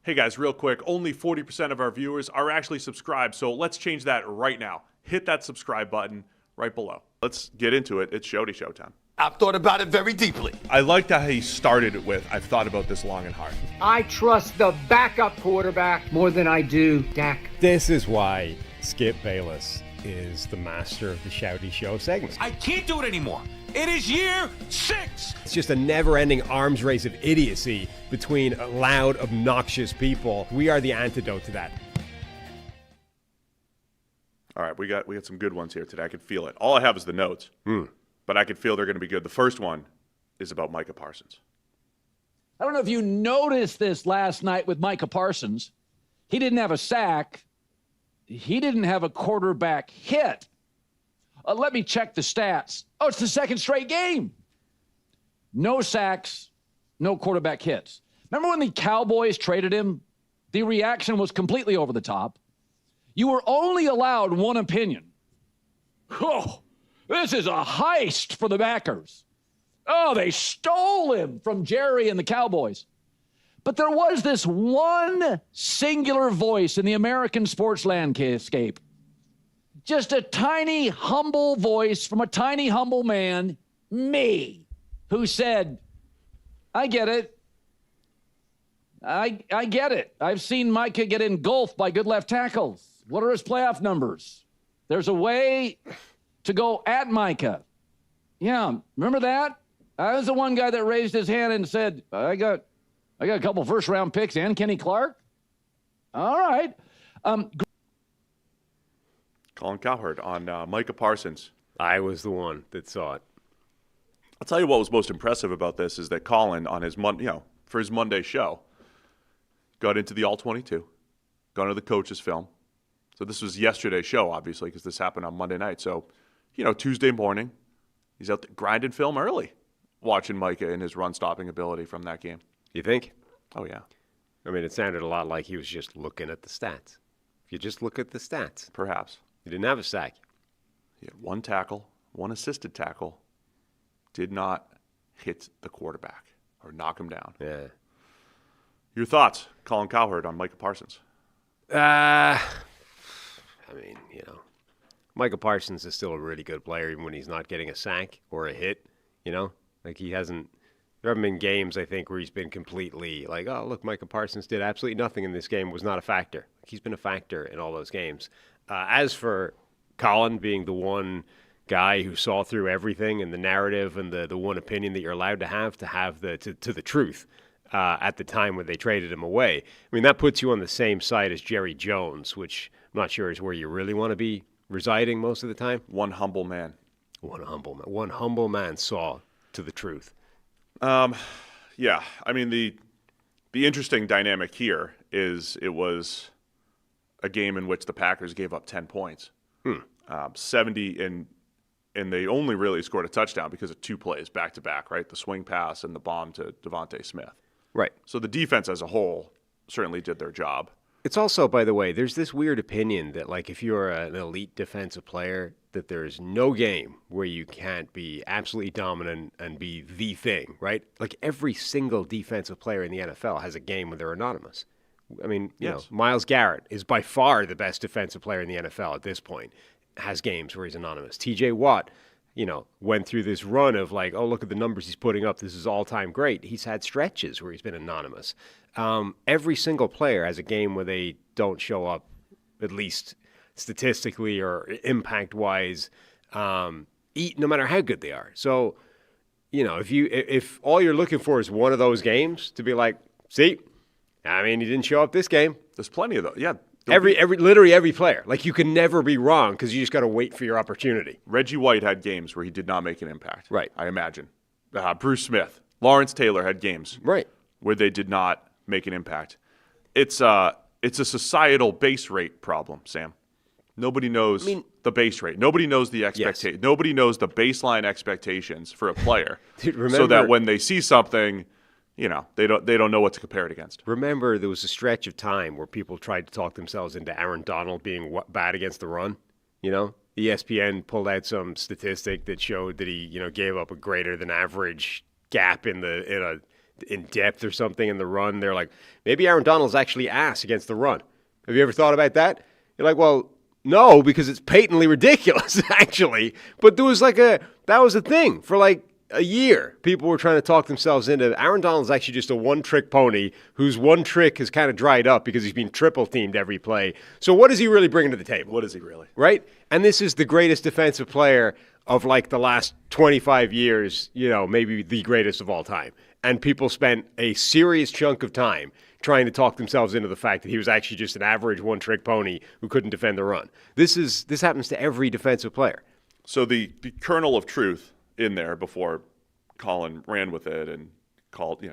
Hey guys, real quick, only 40% of our viewers are actually subscribed, so let's change that right now. Hit that subscribe button right below. Let's get into it. It's Showty Showtime. I've thought about it very deeply. I liked how he started it with, I've thought about this long and hard. I trust the backup quarterback more than I do Dak. This is why Skip Bayless is the master of the Shouty Show segments. I can't do it anymore. It is year 6. It's just a never-ending arms race of idiocy between loud, obnoxious people. We are the antidote to that. All right, we got some good ones here today. I can feel it. All I have is the notes, but I can feel they're going to be good. The first one is about Micah Parsons. I don't know if you noticed this last night with Micah Parsons. He didn't have a sack. He didn't have a quarterback hit. Let me check the stats. Oh, it's the second straight game. No sacks, no quarterback hits. Remember when the Cowboys traded him? The reaction was completely over the top. You were only allowed one opinion. Oh, this is a heist for the backers. Oh, they stole him from Jerry and the Cowboys. But there was this one singular voice in the American sports landscape. Just a tiny, humble voice from a tiny, humble man, me, who said, I get it. I get it. I've seen Micah get engulfed by good left tackles. What are his playoff numbers? There's a way to go at Micah. Yeah, remember that? I was the one guy that raised his hand and said, I got a couple first-round picks and Kenny Clark. All right. Colin Cowherd on Micah Parsons. I was the one that saw it. I'll tell you what was most impressive about this is that Colin on his for his Monday show got into the All-22, got into the coach's film. So this was yesterday's show, obviously, because this happened on Monday night. So, Tuesday morning, he's out there grinding film early, watching Micah and his run-stopping ability from that game. You think? Oh, yeah. I mean, it sounded a lot like he was just looking at the stats. If you just look at the stats. Perhaps. He didn't have a sack. He had one tackle, one assisted tackle, did not hit the quarterback or knock him down. Yeah. Your thoughts, Colin Cowherd, on Micah Parsons? Micah Parsons is still a really good player even when he's not getting a sack or a hit, Like he hasn't – there haven't been games, I think, where he's been completely like, oh, look, Micah Parsons did absolutely nothing in this game, was not a factor. He's been a factor in all those games. As for Colin being the one guy who saw through everything and the narrative and the one opinion that you're allowed to have the truth at the time when they traded him away, I mean, that puts you on the same side as Jerry Jones, which I'm not sure is where you really want to be residing most of the time. One humble man. One humble man saw to the truth. Yeah. I mean, the interesting dynamic here is it was a game in which the Packers gave up 10 points. 70, and they only really scored a touchdown because of two plays back-to-back, right? The swing pass and the bomb to Devontae Smith. Right. So the defense as a whole certainly did their job. It's also, by the way, there's this weird opinion that, like, if you're an elite defensive player, that there's no game where you can't be absolutely dominant and be the thing, right? Like, every single defensive player in the NFL has a game where they're anonymous. I mean, yes. Myles Garrett is by far the best defensive player in the NFL at this point, has games where he's anonymous. TJ Watt, went through this run of like, oh, look at the numbers he's putting up. This is all-time great. He's had stretches where he's been anonymous. Every single player has a game where they don't show up, at least statistically or impact-wise, no matter how good they are. So, if all you're looking for is one of those games to be like, see, I mean, he didn't show up this game. There's plenty of those. Yeah. Literally every player. Like, you can never be wrong because you just got to wait for your opportunity. Reggie White had games where he did not make an impact. Right. I imagine. Bruce Smith. Lawrence Taylor had games. Right. Where they did not make an impact. It's a societal base rate problem, Sam. Nobody knows the base rate. Nobody knows the expectation. Yes. Nobody knows the baseline expectations for a player. Dude, remember, so that when they see something, they don't know what to compare it against. Remember, there was a stretch of time where people tried to talk themselves into Aaron Donald being bad against the run. ESPN pulled out some statistic that showed that he, gave up a greater than average gap in a in depth or something in the run. They're like, maybe Aaron Donald's actually ass against the run. Have you ever thought about that? You're like, well, no, because it's patently ridiculous, actually. But that was a thing for like a year. People were trying to talk themselves into Aaron Donald's actually just a one-trick pony whose one trick has kind of dried up because he's been triple-teamed every play. So what is he really bringing to the table? What is he really? Right? And this is the greatest defensive player of like the last 25 years, maybe the greatest of all time. And people spent a serious chunk of time trying to talk themselves into the fact that he was actually just an average one-trick pony who couldn't defend the run. This happens to every defensive player. So the kernel of truth in there before Colin ran with it and called,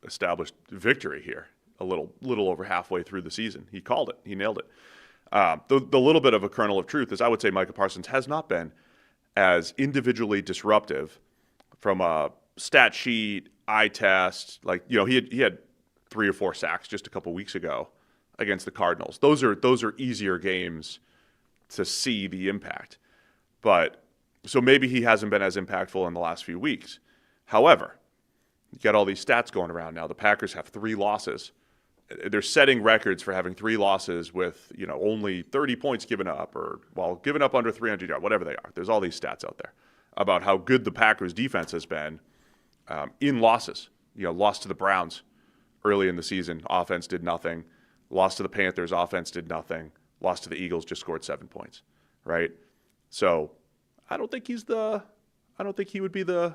established victory here a little over halfway through the season. He called it. He nailed it. The little bit of a kernel of truth is I would say Micah Parsons has not been as individually disruptive from a stat sheet, eye test. Like, he had 3 or 4 sacks just a couple weeks ago against the Cardinals. Those are easier games to see the impact. But so maybe he hasn't been as impactful in the last few weeks. However, you got all these stats going around now. The Packers have 3 losses. They're setting records for having 3 losses with, only 30 points given up given up under 300 yards, whatever they are. There's all these stats out there about how good the Packers defense has been in losses. Lost to the Browns early in the season, offense did nothing. Lost to the Panthers, offense did nothing. Lost to the Eagles, just scored 7 points, right? So I don't think he would be the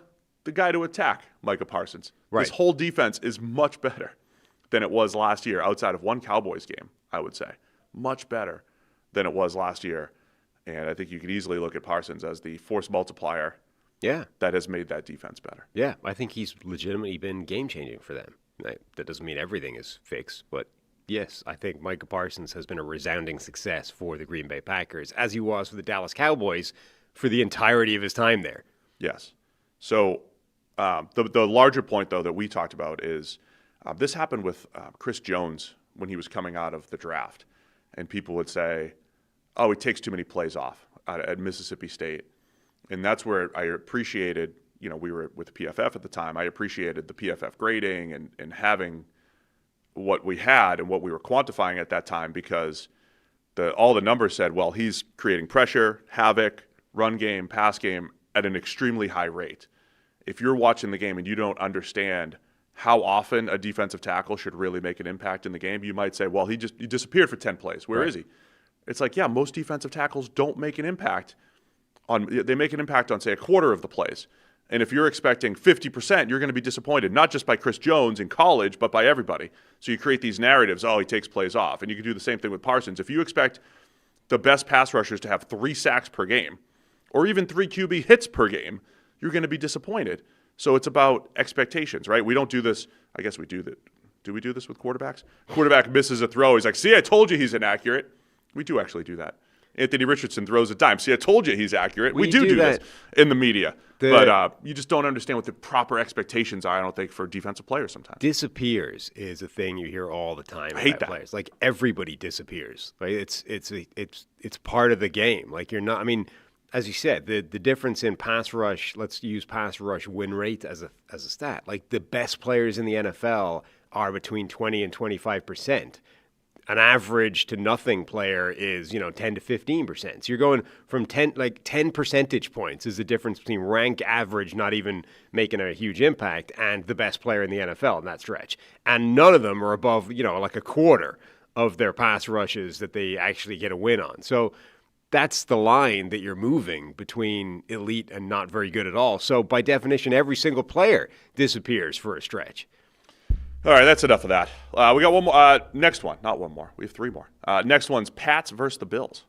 guy to attack Micah Parsons. Right. This whole defense is much better than it was last year, outside of one Cowboys game, I would say. Much better than it was last year. And I think you could easily look at Parsons as the force multiplier that has made that defense better. Yeah, I think he's legitimately been game-changing for them. That doesn't mean everything is fixed, but yes, I think Micah Parsons has been a resounding success for the Green Bay Packers, as he was for the Dallas Cowboys for the entirety of his time there. Yes. So the larger point, though, that we talked about is this happened with Chris Jones when he was coming out of the draft. And people would say, oh, he takes too many plays off at Mississippi State. And that's where I appreciated, we were with PFF at the time. I appreciated the PFF grading and having what we had and what we were quantifying at that time, because all the numbers said, well, he's creating pressure, havoc, run game, pass game at an extremely high rate. If you're watching the game and you don't understand how often a defensive tackle should really make an impact in the game, you might say, well, he disappeared for 10 plays. Where is he? It's like, yeah, most defensive tackles don't make an impact they make an impact on, say, a quarter of the plays. And if you're expecting 50%, you're going to be disappointed, not just by Chris Jones in college, but by everybody. So you create these narratives, oh, he takes plays off. And you can do the same thing with Parsons. If you expect the best pass rushers to have 3 sacks per game, or even 3 QB hits per game, you're going to be disappointed. So it's about expectations, right? We don't do this. I guess we do that. Do we do this with quarterbacks? Quarterback misses a throw. He's like, see, I told you he's inaccurate. We do actually do that. Anthony Richardson throws a dime. See, I told you he's accurate. We do this in the media. But you just don't understand what the proper expectations are, I don't think, for defensive players sometimes. Disappears is a thing you hear all the time. I hate that. Players. Like, everybody disappears. Like, it's part of the game. Like, you're not, I mean, as you said, the difference in pass rush, let's use pass rush win rate as a stat. Like, the best players in the NFL are between 20 and 25%. An average to nothing player is, 10 to 15%. So you're going from 10 percentage points is the difference between rank average, not even making a huge impact, and the best player in the NFL in that stretch. And none of them are above, like a quarter of their pass rushes that they actually get a win on. So that's the line that you're moving between elite and not very good at all. So by definition, every single player disappears for a stretch. All right, that's enough of that. We got one more. Next one. Not one more. We have 3 more. Next one's Pats versus the Bills.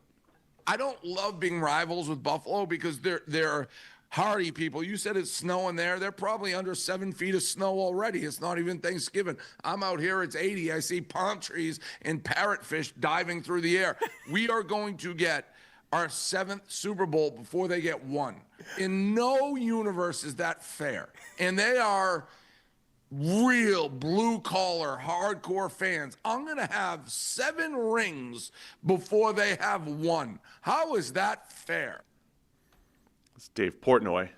I don't love being rivals with Buffalo because they're hardy people. You said it's snowing there. They're probably under 7 feet of snow already. It's not even Thanksgiving. I'm out here. It's 80. I see palm trees and parrotfish diving through the air. We are going to get our 7th Super Bowl before they get 1. In no universe is that fair. And they are real blue-collar, hardcore fans. I'm going to have 7 rings before they have 1. How is that fair? It's Dave Portnoy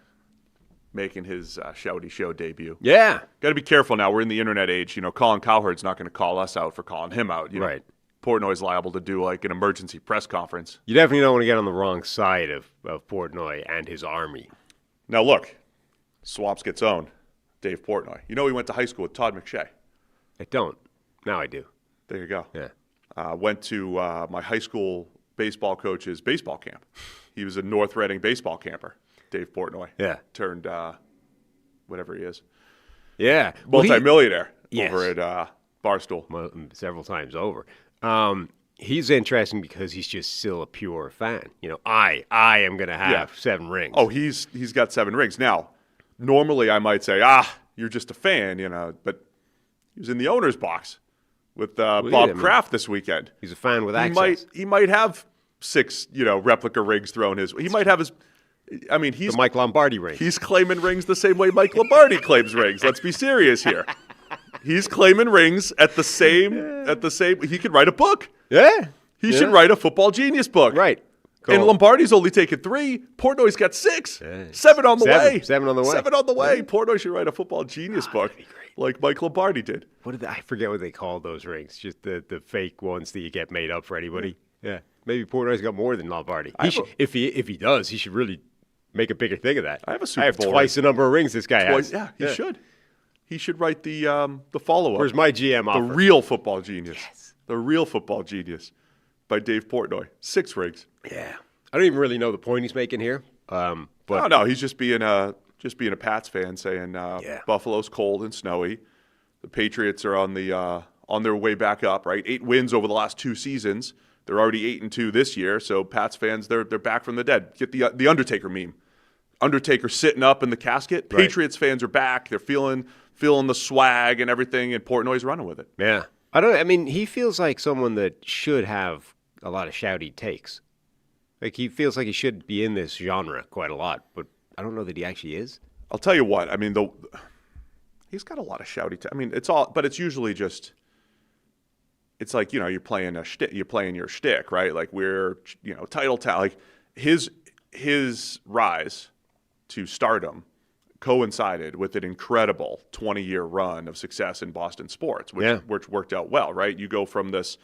making his Shouty Show debut. Yeah. Got to be careful now. We're in the internet age. Colin Cowherd's not going to call us out for calling him out. Right. Portnoy's liable to do like an emergency press conference. You definitely don't want to get on the wrong side of Portnoy and his army. Now look, Swamps gets owned. Dave Portnoy. He went to high school with Todd McShay. I don't. Now I do. There you go. Yeah. Went to my high school baseball coach's baseball camp. He was a North Reading baseball camper, Dave Portnoy. Yeah. Turned whatever he is. Yeah. Multi-millionaire Yes. over at Barstool. Well, several times over. He's interesting because he's just still a pure fan. I am going to have 7 rings. Oh, he's got 7 rings. Now, normally I might say, you're just a fan, but he was in the owner's box with Bob Kraft this weekend. He's a fan with access. He might have 6, replica rings thrown his way. He might have his. He's the Mike Lombardi ring. He's claiming rings the same way Mike Lombardi claims rings. Let's be serious here. He's claiming rings at the same. He could write a book. Yeah. He should write a Football Genius book. Right. Cool. And Lombardi's only taken 3. Portnoy's got 6. 7 on the way. 7 on the way. 7 on the way. Portnoy should write a Football Genius book like Mike Lombardi did. I forget what they call those rings. Just the fake ones that you get made up for anybody. Yeah. Maybe Portnoy's got more than Lombardi. If he does, he should really make a bigger thing of that. I have a Super Bowl twice the number of rings this guy has. Yeah, he should. He should write the follow-up. Where's my GM offer? The Real Football Genius. Yes. The Real Football Genius by Dave Portnoy. 6 rings. Yeah. I don't even really know the point he's making here. But no, he's just being a Pats fan, saying Buffalo's cold and snowy. The Patriots are on their way back up, right? 8 wins over the last 2 seasons. They're already 8-2 this year. So Pats fans, they're back from the dead. Get the Undertaker meme. Undertaker sitting up in the casket. Right. Patriots fans are back. They're feeling the swag and everything, and Portnoy's running with it. Yeah. He feels like someone that should have a lot of shouty takes. Like, he feels like he should be in this genre quite a lot, but I don't know that he actually is. I'll tell you what. He's got a lot of shouty takes. But it's usually just, it's like, you're playing your shtick, right? Like, we're, title town. Like, his rise to stardom coincided with an incredible 20-year run of success in Boston sports, which worked out well, right? You go from this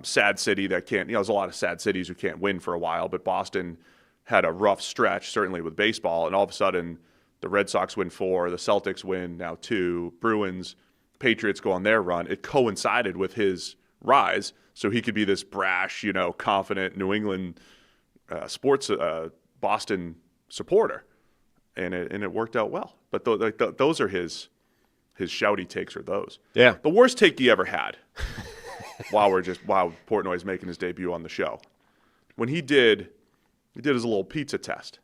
sad city that can't, there's a lot of sad cities who can't win for a while, but Boston had a rough stretch, certainly with baseball, and all of a sudden the Red Sox win 4, the Celtics win now 2, Bruins, Patriots go on their run. It coincided with his rise, so he could be this brash, confident New England sports Boston supporter. And it worked out well. But those are his shouty takes are those. Yeah. The worst take he ever had while Portnoy's making his debut on the show. When he did his little pizza test.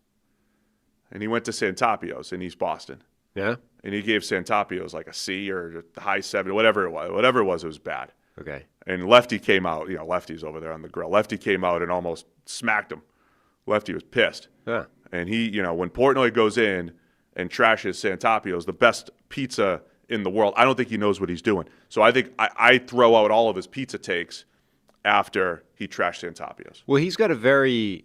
And he went to Santapio's in East Boston. Yeah. And he gave Santapio's like a C or a high 7, whatever it was, it was bad. Okay. And Lefty came out, Lefty's over there on the grill. Lefty came out and almost smacked him. Lefty was pissed. Yeah. And he, when Portnoy goes in and trashes Santapio's, the best pizza in the world, I don't think he knows what he's doing. So I think I throw out all of his pizza takes after he trashed Santapio's. Well, he's got a very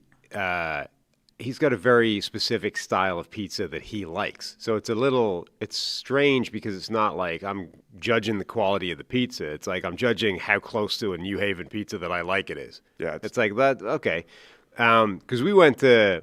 specific style of pizza that he likes. So it's strange because it's not like I'm judging the quality of the pizza. It's like I'm judging how close to a New Haven pizza that I like it is. Yeah. It's like that. Okay. Because we went to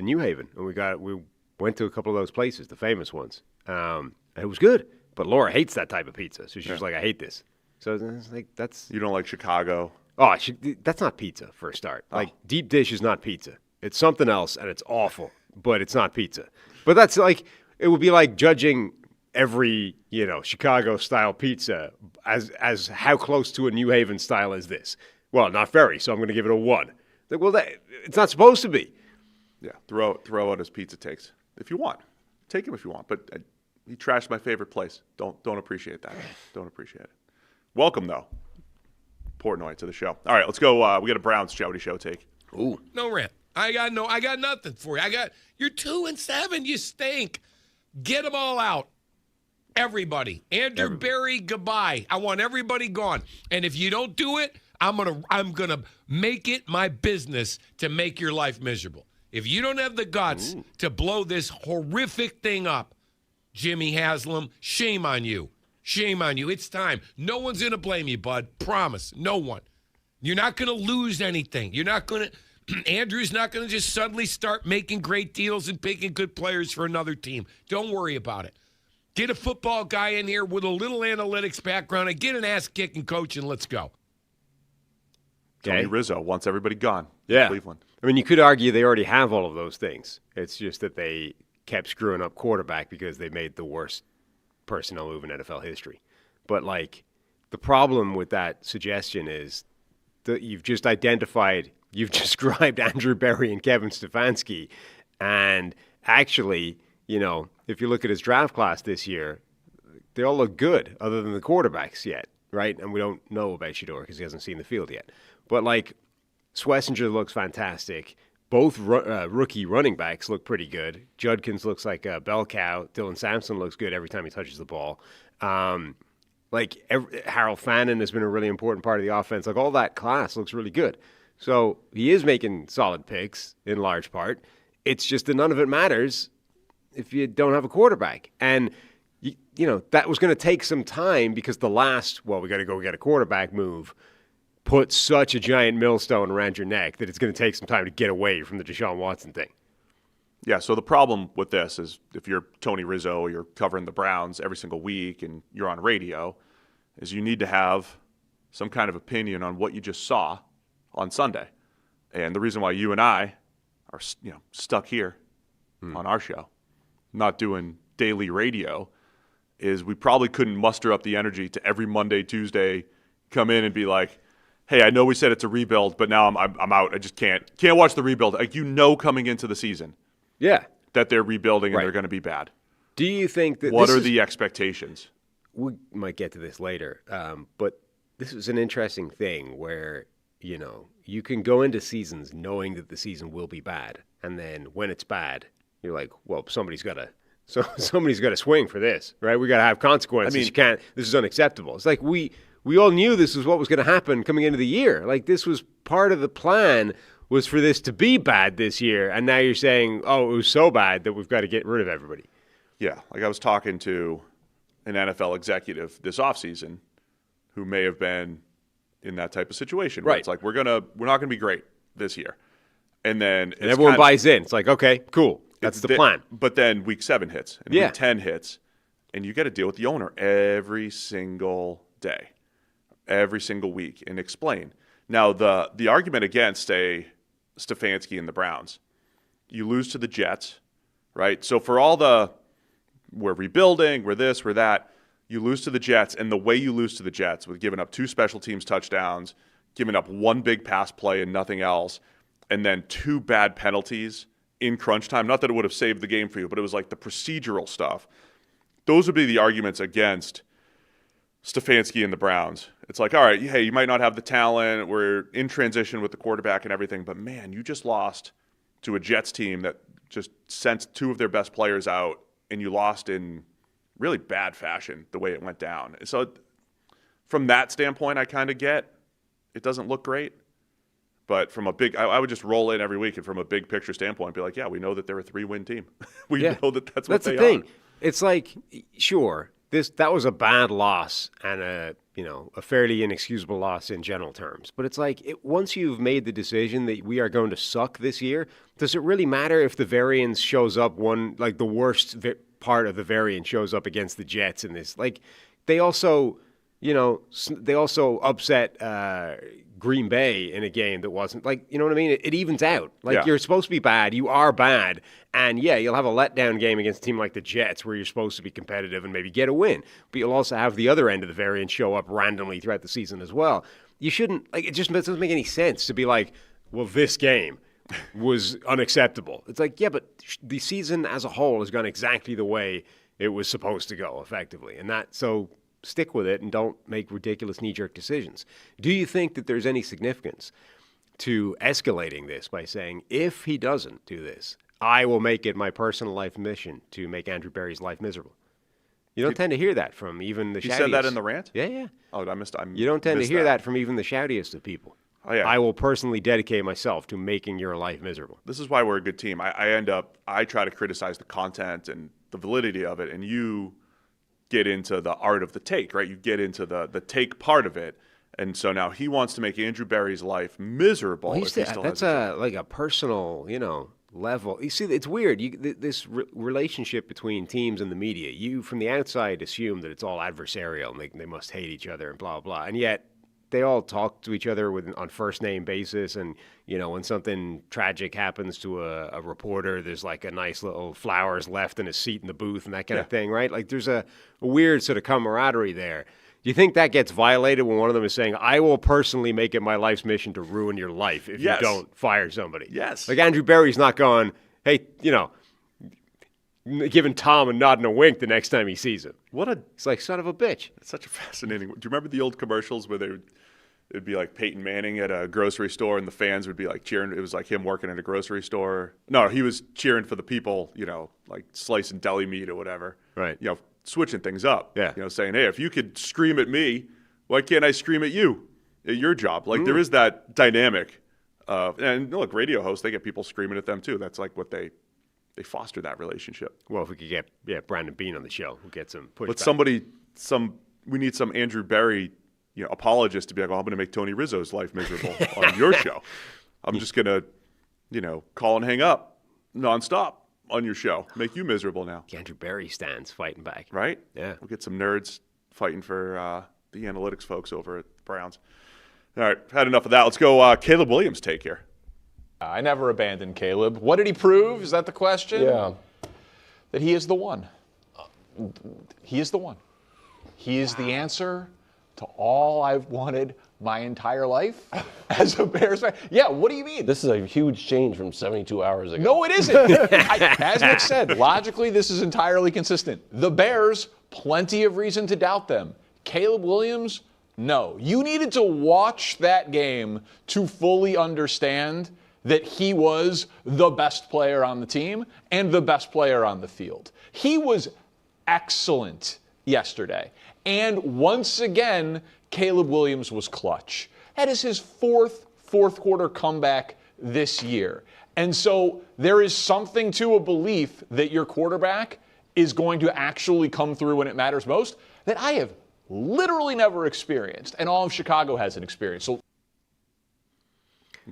New Haven and we went to a couple of those places, the famous ones. And it was good, but Laura hates that type of pizza. So she's like, I hate this. So it's like, You don't like Chicago? Oh, that's not pizza for a start. Like, deep dish is not pizza. It's something else, and it's awful, but it's not pizza. But that's like, it would be like judging every, Chicago-style pizza as how close to a New Haven style is this. Well, not very, so I'm going to give it a 1. Like, well, it's not supposed to be. Yeah, throw out his pizza takes if you want. Take him if you want, but he trashed my favorite place. Don't appreciate that. Don't appreciate it. Welcome, though, Portnoy, to the show. All right, let's go. We got a Browns Shouty Show take. Ooh. No rant. I got nothing for you. You're 2-7. You stink. Get them all out. Everybody. Andrew Berry, goodbye. I want everybody gone. And if you don't do it, I'm gonna make it my business to make your life miserable. If you don't have the guts to blow this horrific thing up, Jimmy Haslam, shame on you. Shame on you. It's time. No one's going to blame you, bud. Promise. No one. You're not going to lose anything. You're not going to – Andrew's not going to just suddenly start making great deals and picking good players for another team. Don't worry about it. Get a football guy in here with a little analytics background and get an ass-kicking coach and let's go. Tony Rizzo wants everybody gone. Yeah. Cleveland. I mean, you could argue they already have all of those things. It's just that they kept screwing up quarterback because they made the worst personnel move in NFL history. But, like, the problem with that suggestion is that you've just identified, you've described Andrew Berry and Kevin Stefanski. And actually, you know, if you look at his draft class this year, they all look good other than the quarterbacks yet, right? And we don't know about Shedeur because he hasn't seen the field yet. But, like, Schlesinger looks fantastic. Both rookie running backs look pretty good. Judkins looks like a bell cow. Dylan Sampson looks good every time he touches the ball. Harold Fannin has been a really important part of the offense. Like, all that class looks really good. So he is making solid picks in large part. It's just that none of it matters if you don't have a quarterback. And, you know, that was going to take some time because the last, we got to go get a quarterback move put such a giant millstone around your neck that it's going to take some time to get away from the Deshaun Watson thing. Yeah, so the problem with this is if you're Tony Rizzo, you're covering the Browns every single week and you're on radio, is you need to have some kind of opinion on what you just saw on Sunday. And the reason why you and I are, you know, stuck here on our show, not doing daily radio, is we probably couldn't muster up the energy to every Monday, Tuesday come in and be like, hey, I know we said it's a rebuild, but now I'm out. I just can't watch the rebuild. Like, you know, coming into the season, that they're rebuilding and they're going to be bad. Do you think that what are the expectations? We might get to this later, but this is an interesting thing where, you know, you can go into seasons knowing that the season will be bad, and then when it's bad, you're like, well, somebody's got to swing for this, right? We got to have consequences. I mean, you can't. This is unacceptable. It's like we all knew this was what was going to happen coming into the year. Like, this was part of the plan, was for this to be bad this year. And now you're saying, oh, it was so bad that we've got to get rid of everybody. Yeah. Like, I was talking to an NFL executive this offseason who may have been in that type of situation. Where it's like, we're not going to be great this year. And then everyone buys in. It's like, okay, cool. That's the plan. But then week 7 hits and week 10 hits, and you got to deal with the owner every single day. Every single week, and explain. Now, the argument against a Stefanski and the Browns, you lose to the Jets, right? So for all we're rebuilding, we're this, we're that, you lose to the Jets, and the way you lose to the Jets with giving up 2 special teams touchdowns, giving up 1 big pass play and nothing else, and then 2 bad penalties in crunch time. Not that it would have saved the game for you, but it was like the procedural stuff. Those would be the arguments against Stefanski and the Browns. It's like, all right, hey, you might not have the talent. We're in transition with the quarterback and everything, but man, you just lost to a Jets team that just sent 2 of their best players out, and you lost in really bad fashion the way it went down. So from that standpoint, I kind of get it doesn't look great. But from a big, I would just roll in every week, and from a big picture standpoint, be like, yeah, we know that they're a 3-win team. We know that that's what they are. That's the thing. It's like, sure, that was a bad loss and a fairly inexcusable loss in general terms. But it's like, once you've made the decision that we are going to suck this year, does it really matter if the variance shows up the worst part of the variance shows up against the Jets in this? Like, they also upset Green Bay in a game that wasn't, like, you know what I mean? It evens out. Like, you're supposed to be bad. You are bad. And, you'll have a letdown game against a team like the Jets where you're supposed to be competitive and maybe get a win. But you'll also have the other end of the variance show up randomly throughout the season as well. You shouldn't, like, it just doesn't make any sense to be like, well, this game was unacceptable. It's like, yeah, but the season as a whole has gone exactly the way it was supposed to go, effectively. And so stick with it and don't make ridiculous knee-jerk decisions. Do you think that there's any significance to escalating this by saying, if he doesn't do this, I will make it my personal life mission to make Andrew Berry's life miserable? You don't tend to hear that from even the shoutiest. You said that in the rant? Yeah. Oh, I missed. You don't tend to hear that from even the shoutiest of people. Oh, yeah. I will personally dedicate myself to making your life miserable. This is why we're a good team. I try to criticize the content and the validity of it, and you get into the art of the take, right? You get into the take part of it. And so now he wants to make Andrew Berry's life miserable. Well, if he still that's has like a personal, level. You see, it's weird. This relationship between teams and the media, you from the outside assume that it's all adversarial and they must hate each other and blah, blah. And yet they all talk to each other on first name basis. And, when something tragic happens to a reporter, there's like a nice little flowers left in a seat in the booth and that kind of thing, right? Like there's a weird sort of camaraderie there. Do you think that gets violated when one of them is saying, I will personally make it my life's mission to ruin your life if you don't fire somebody? Yes. Like Andrew Berry's not going, hey, giving Tom a nod and a wink the next time he sees him. It's like, son of a bitch. It's such a fascinating. Do you remember the old commercials where it'd be like Peyton Manning at a grocery store and the fans would be like cheering? It was like him working at a grocery store. No, he was cheering for the people, like slicing deli meat or whatever. Right. Switching things up. Yeah. Saying, hey, if you could scream at me, why can't I scream at you at your job? Like there is that dynamic. And look, radio hosts, they get people screaming at them too. That's like what they foster that relationship. Well, if we could get Brandon Bean on the show, we'll get some pushback. But we need some Andrew Berry, apologist to be like, I'm going to make Tony Rizzo's life miserable on your show. I'm just going to, call and hang up nonstop on your show. Make you miserable now. Andrew Berry stands fighting back. Right? Yeah. We'll get some nerds fighting for the analytics folks over at the Browns. All right, had enough of that. Let's go Caleb Williams' take here. I never abandoned Caleb. What did he prove? Is that the question? Yeah. That he is the one. He is the one. He is the answer to all I've wanted my entire life as a Bears fan. Yeah, what do you mean? This is a huge change from 72 hours ago. No, it isn't. As Nick said, logically, this is entirely consistent. The Bears, plenty of reason to doubt them. Caleb Williams, no. You needed to watch that game to fully understand that he was the best player on the team and the best player on the field. He was excellent yesterday. And once again, Caleb Williams was clutch. That is his fourth quarter comeback this year. And so there is something to a belief that your quarterback is going to actually come through when it matters most that I have literally never experienced, and all of Chicago hasn't experienced. So,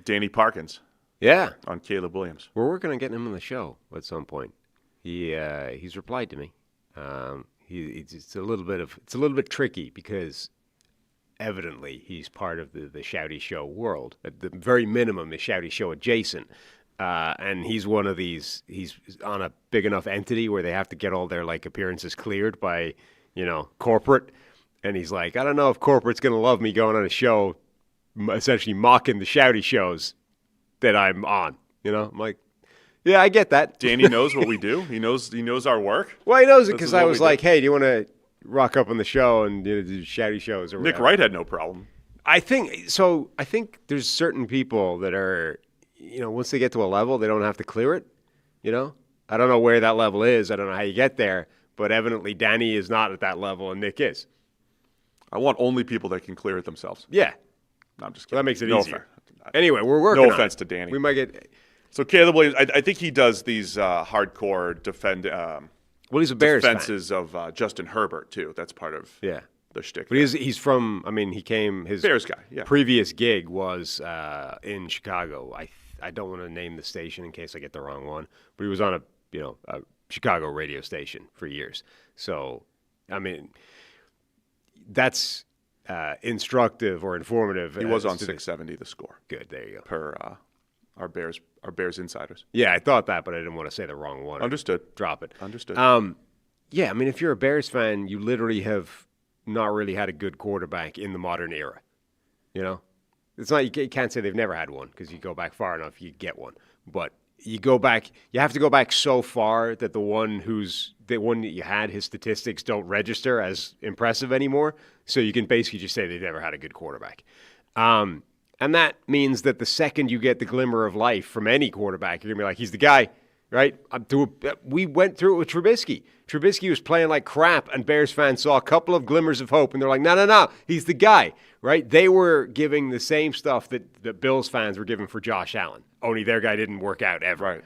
Danny Parkins. Yeah. On Caleb Williams. We're working on getting him on the show at some point. He's replied to me. It's a little bit tricky because evidently he's part of the Shouty Show world. At the very minimum, the Shouty Show adjacent. And he's one of these. He's on a big enough entity where they have to get all their appearances cleared by corporate. And he's like, I don't know if corporate's going to love me going on a show, essentially mocking the Shouty shows that I'm on. I'm like, yeah, I get that. Danny knows what we do. He knows our work. Well, he knows it because I was like, hey, do you want to rock up on the show and do Shouty shows? Or Nick whatever? Wright had no problem. I think so. I think there's certain people that are, once they get to a level, they don't have to clear it. I don't know where that level is. I don't know how you get there. But evidently, Danny is not at that level, and Nick is. I want only people that can clear it themselves. Yeah. No, I'm just kidding. Well, that makes it no easier. Anyway, we're working No on offense it. to Danny. We might get... So Caleb Williams, I think he does these hardcore well, he's a Bears defenses fan. of Justin Herbert, too. That's part of the shtick. But he's from, he came, his Bears guy, yeah. previous gig was in Chicago. I don't want to name the station in case I get the wrong one, but he was on a Chicago radio station for years. So, that's instructive or informative. He was on 670 The Score. Good, there you go. Per our Bears insiders. Yeah, I thought that, but I didn't want to say the wrong one. Understood. Drop it. Understood. Yeah, if you're a Bears fan, you literally have not really had a good quarterback in the modern era. It's not, you can't say they've never had one because you go back far enough, you get one. But you have to go back so far that the one that you had, his statistics don't register as impressive anymore. So you can basically just say they've never had a good quarterback. And that means that the second you get the glimmer of life from any quarterback, you're going to be like, he's the guy. right? We went through it with Trubisky. Trubisky was playing like crap, and Bears fans saw a couple of glimmers of hope, and they're like, no, he's the guy, right? They were giving the same stuff that Bills fans were giving for Josh Allen, only their guy didn't work out ever. Right.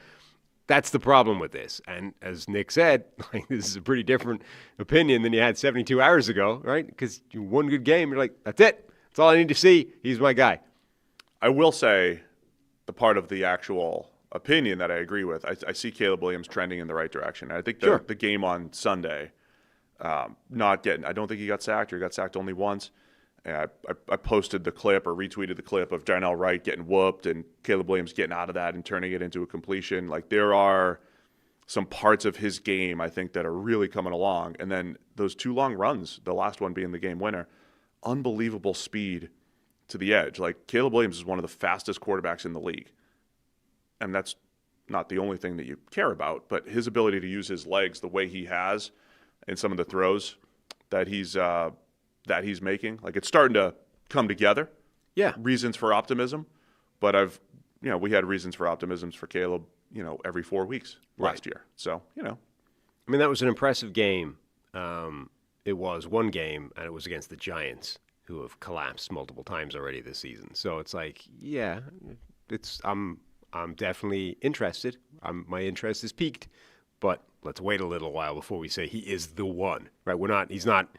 That's the problem with this. And as Nick said, like, this is a pretty different opinion than you had 72 hours ago, right? Because you won a good game. You're like, that's it. That's all I need to see. He's my guy. I will say the part of the actual opinion that I agree with, I see Caleb Williams trending in the right direction. I think the game on Sunday, I don't think he got sacked, or he got sacked only once. And I posted the clip or retweeted the clip of Darnell Wright getting whooped and Caleb Williams getting out of that and turning it into a completion. Like, there are some parts of his game, I think, that are really coming along. And then those 2 long runs, the last one being the game winner, unbelievable speed to the edge. Like, Caleb Williams is one of the fastest quarterbacks in the league. And that's not the only thing that you care about, but his ability to use his legs the way he has and some of the throws that he's making, like, it's starting to come together. Yeah. Reasons for optimism. But we had reasons for optimisms for Caleb, every 4 weeks last year. So, I mean, that was an impressive game. It was one game, and it was against the Giants, who have collapsed multiple times already this season. So it's like, yeah, I'm definitely interested. My interest is piqued, but let's wait a little while before we say he is the one, right? He's not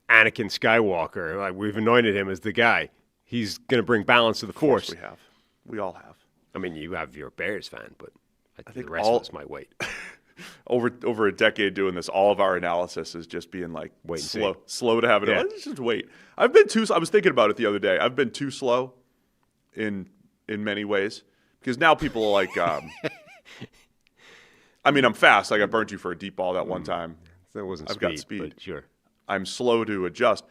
Anakin Skywalker. Like, we've anointed him as the guy. He's going to bring balance to the Force. We have. We all have. I mean, you have your Bears fan, but I think the rest of us might wait. Over a decade doing this, all of our analysis is just being like slow to have it. Yeah. Let's just wait. I was thinking about it the other day. I've been too slow in many ways, because now people are like, I mean, I'm fast. Like, I burnt you for a deep ball that one time. That wasn't I've speed, got speed. but sure. I'm slow to adjust.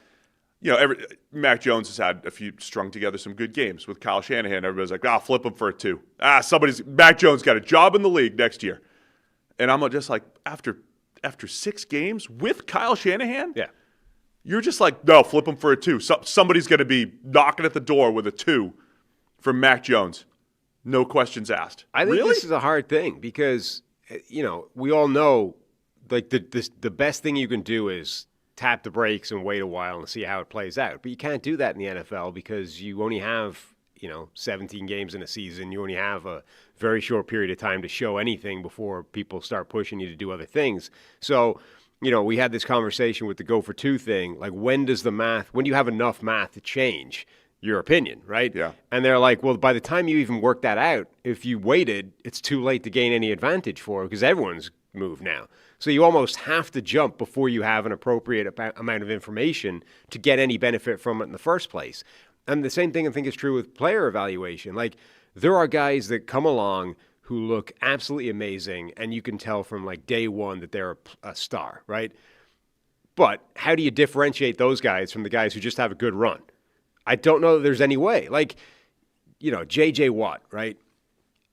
Mac Jones has had a few strung together some good games with Kyle Shanahan. Everybody's like, flip him for a 2. Mac Jones got a job in the league next year. And I'm just like, after 6 games with Kyle Shanahan, yeah, you're just like, no, flip him for a 2. Somebody's going to be knocking at the door with a 2 from Mac Jones. No questions asked. I think this is a hard thing because, we all know, like, the best thing you can do is tap the brakes and wait a while and see how it plays out. But you can't do that in the NFL because you only have, 17 games in a season. You only have a very short period of time to show anything before people start pushing you to do other things. So, we had this conversation with the go for 2 thing. Like, when do you have enough math to change your opinion, right? Yeah. And they're like, well, by the time you even work that out, if you waited, it's too late to gain any advantage for it because everyone's moved now. So you almost have to jump before you have an appropriate amount of information to get any benefit from it in the first place. And the same thing I think is true with player evaluation. Like, there are guys that come along who look absolutely amazing, and you can tell from like day one that they're a star, right? But how do you differentiate those guys from the guys who just have a good run? I don't know that there's any way. Like, J.J. Watt, right?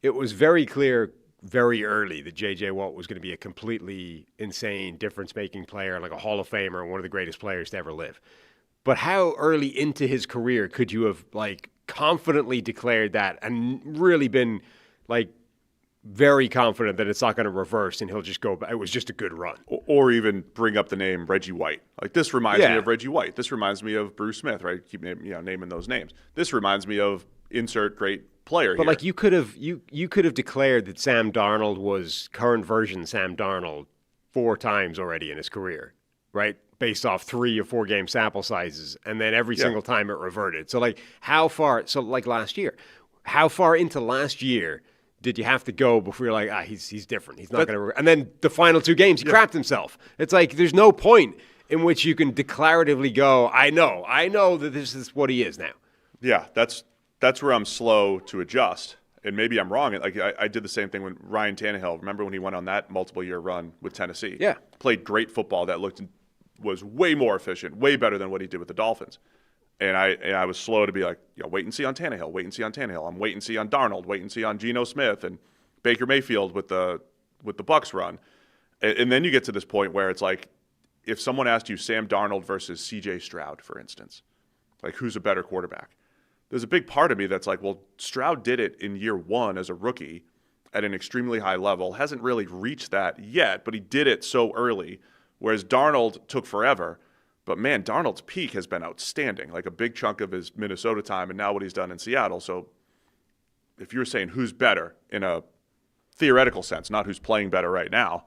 It was very clear very early that J.J. Watt was going to be a completely insane, difference-making player, like a Hall of Famer and one of the greatest players to ever live. But how early into his career could you have, like, confidently declared that and really been, like, very confident that it's not going to reverse and he'll just go back? It was just a good run. Or even bring up the name Reggie White. Like, this reminds me of Reggie White. This reminds me of Bruce Smith, right? Keep naming those names. This reminds me of insert great player but here. Like, you could have declared that Sam Darnold was current version Sam Darnold 4 times already in his career, right? Based off 3 or 4 game sample sizes, and then every single time it reverted. So, like, like last year, how far into last year did you have to go before you're like, he's different. He's not going to. And then the final 2 games, he crapped himself. It's like there's no point in which you can declaratively go, I know that this is what he is now. Yeah, that's where I'm slow to adjust. And maybe I'm wrong. Like, I did the same thing with Ryan Tannehill. Remember when he went on that multiple-year run with Tennessee? Yeah. Played great football that was way more efficient, way better than what he did with the Dolphins. And I was slow to be like, wait and see on Tannehill, wait and see on Tannehill. I'm wait and see on Darnold, wait and see on Geno Smith and Baker Mayfield with the Bucs run. And then you get to this point where it's like, if someone asked you Sam Darnold versus C.J. Stroud, for instance, like, who's a better quarterback? There's a big part of me that's like, well, Stroud did it in year 1 as a rookie at an extremely high level. Hasn't really reached that yet, but he did it so early, whereas Darnold took forever. But, man, Darnold's peak has been outstanding, like a big chunk of his Minnesota time and now what he's done in Seattle. So if you're saying who's better in a theoretical sense, not who's playing better right now,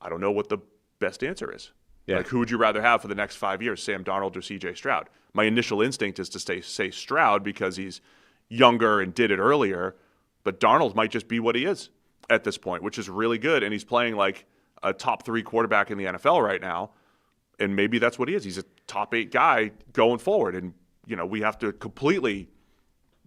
I don't know what the best answer is. Yeah. Like, who would you rather have for the next 5 years, Sam Darnold or C.J. Stroud? My initial instinct is to say Stroud because he's younger and did it earlier, but Darnold might just be what he is at this point, which is really good, and he's playing like a top 3 quarterback in the NFL right now. And maybe that's what he is. He's a top 8 guy going forward. And, we have to completely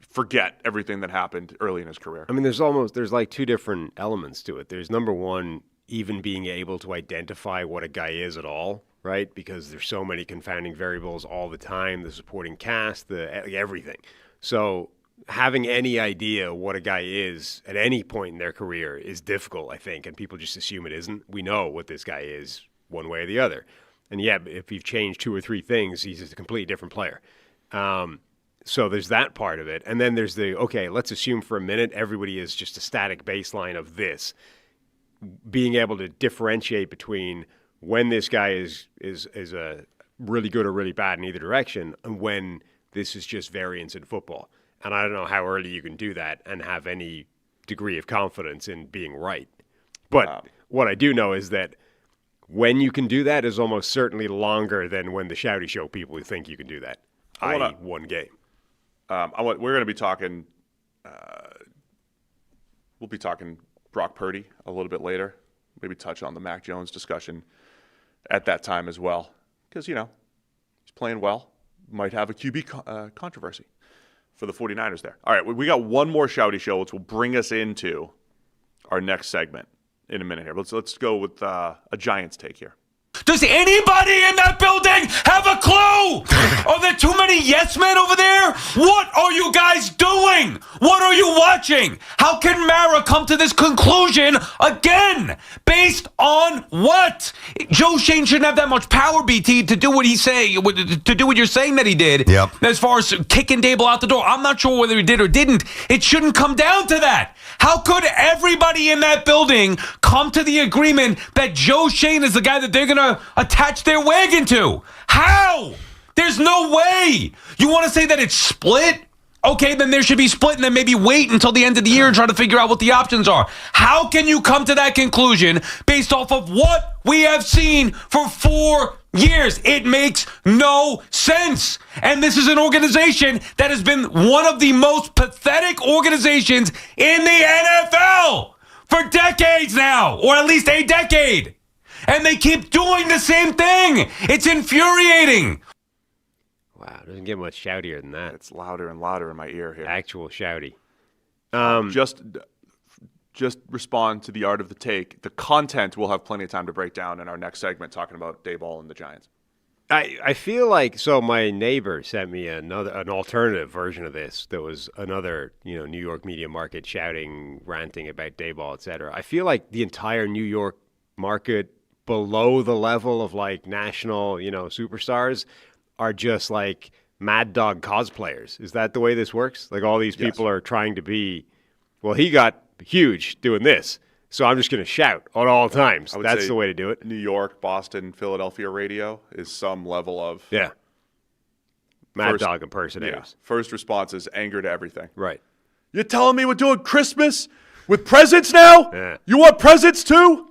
forget everything that happened early in his career. I mean, there's like 2 different elements to it. There's number one, even being able to identify what a guy is at all, right? Because there's so many confounding variables all the time, the supporting cast, everything. So having any idea what a guy is at any point in their career is difficult, I think, and people just assume it isn't. We know what this guy is one way or the other. And yeah, if you've changed 2 or 3 things, he's a completely different player. So there's that part of it. And then there's okay, let's assume for a minute everybody is just a static baseline of this. Being able to differentiate between when this guy is a really good or really bad in either direction and when this is just variance in football. And I don't know how early you can do that and have any degree of confidence in being right. But what I do know is that when you can do that is almost certainly longer than when the shouty show people who think you can do that, i.e. one game. We're going to be talking we'll be talking Brock Purdy a little bit later. Maybe touch on the Mac Jones discussion at that time as well. Because, he's playing well. Might have a QB controversy for the 49ers there. All right, we got one more shouty show, which will bring us into our next segment in a minute here. Let's go with a Giants take here. Does anybody in that building have a clue? Are there too many yes men over there? What are you guys doing? What are you watching? How can Mara come to this conclusion again? Based on what? Joe Shane shouldn't have that much power, BT, to do what to do what you're saying that he did. Yep. As far as kicking Dable out the door, I'm not sure whether he did or didn't. It shouldn't come down to that. How could everybody in that building come to the agreement that Joe Shane is the guy that they're going to attach their wagon to? How? There's no way. You want to say that it's split? Okay, then there should be split and then maybe wait until the end of the year and try to figure out what the options are. How can you come to that conclusion based off of what we have seen for 4 years? It makes no sense. And this is an organization that has been one of the most pathetic organizations in the NFL for decades now, or at least a decade. And they keep doing the same thing. It's infuriating. Wow, it doesn't get much shoutier than that. It's louder and louder in my ear here. Actual shouty. Just respond to the art of the take. The content we'll have plenty of time to break down in our next segment talking about Daboll and the Giants. I feel like, so my neighbor sent me an alternative version of this. There was another, New York media market shouting, ranting about Daboll, et cetera. I feel like the entire New York market below the level of like national, superstars are just like Mad Dog cosplayers. Is that the way this works? Like all these people are trying to be, well, he got huge doing this, so I'm just going to shout at all times. That's the way to do it. New York, Boston, Philadelphia radio is some level of Mad Dog impersonators. Yeah. First response is anger to everything. Right. You're telling me we're doing Christmas with presents now? Yeah. You want presents too?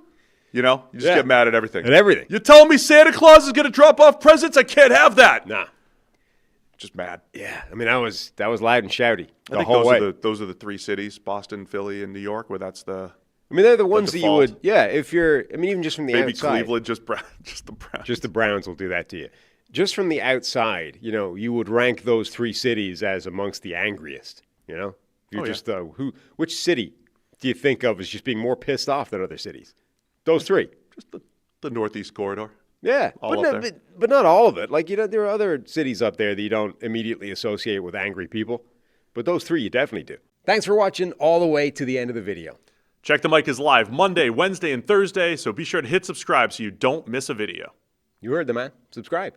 You just get mad at everything. At everything. You're telling me Santa Claus is going to drop off presents? I can't have that. Nah. Just mad. Yeah. I mean, that was loud and shouty the whole way. Those are the 3 cities, Boston, Philly, and New York, where that's the I mean, they're the ones that you would, if you're, even just from the outside. Maybe Cleveland, just the Browns. Just the Browns will do that to you. Just from the outside, you would rank those 3 cities as amongst the angriest, You're which city do you think of as just being more pissed off than other cities? Those 3. Just the Northeast Corridor. Yeah, but not all of it. Like, there are other cities up there that you don't immediately associate with angry people. But those 3 you definitely do. Thanks for watching all the way to the end of the video. Check the Mic is live Monday, Wednesday, and Thursday, so be sure to hit subscribe so you don't miss a video. You heard the man. Subscribe.